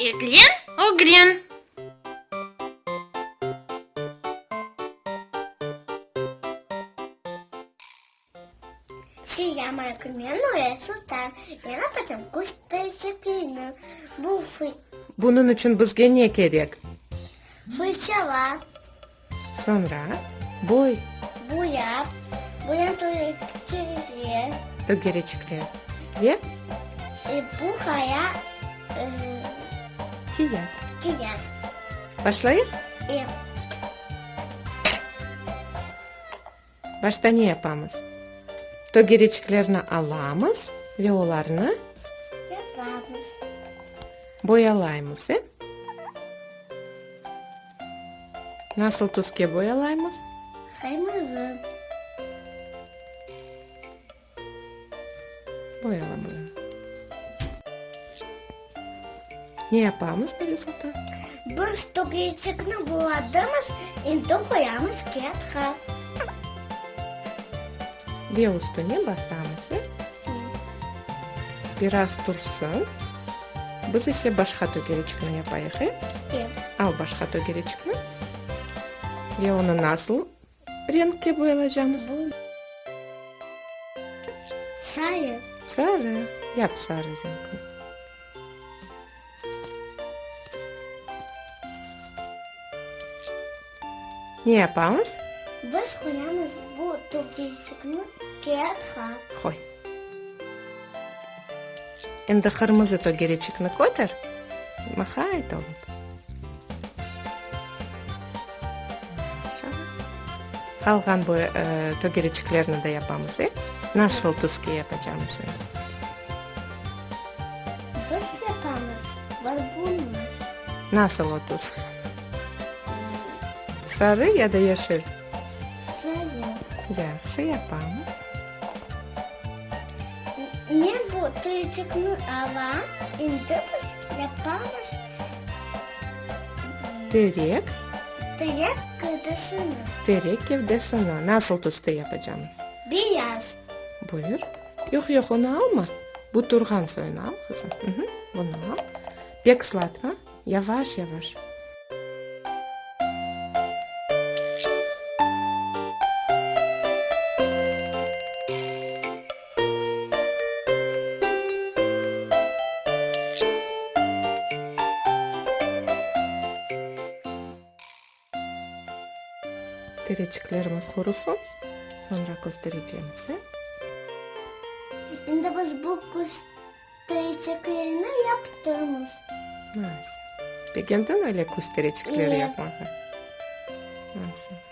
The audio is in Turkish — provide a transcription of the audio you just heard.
Eglin, Ogrin. Я моя кумяная Султан. Ben yapacağım kuş değişikliğini. Bunun için bizge ne gerek? Fırça var. Sonra boy, Boya. Boyan çizgi. dögerecekler. Ve Bu haya kiyat. kıyat. Başlayıp E, başta ne yapamız? Dögereceklerini alamız ve onlarını Yapamız. boyalayımız. Nasıl tuzke boyalayımız? Kırmızı. Boyala. Ne yapamız Nuri Sultan? Biz tokayıcıkını buladığımız indi koyamız kağıtha. Ve üstüne basamız. Biraz dursun. Biz ise başka dögerecekini yapayız. Al başka dögerecekini. Ve onu nasıl renkle boyayacağımız? Sarı. Sarı. Yap sarı renkli. Ne yapamız? Biz koyamız bu tokayıcıkını kağıtha. Koy. Şimdi kırmızı dögerecekini koydur. Mahayt olur. Kalgan bu dögereceklerini de yapamız. Nasıl tuzki yapacağımız? Biz yapamız. Var bunu. Nasıl o tuz? Sarı ya da yeşil? Sarı. Yaxşı yapamız. Men bu tokayıcıkını alam. İndi biz yapamız. Direk, Direkt gıdısını. direk gövdesini. Nasıl tuzda yapacağımız? Beyaz. Buyur. Yok onu alma. Bu durgan suyunu al kızım. Hı, bunu al. Bek ıslatma. Yavaş. Tereciklerimiz kurusun. Sonra göstereceğimiz. Şimdi biz bu kuş değişikliğini yaptığımız. Nasıl? Peki öyle kuş terecikleri Evet. yapmak. Nasıl?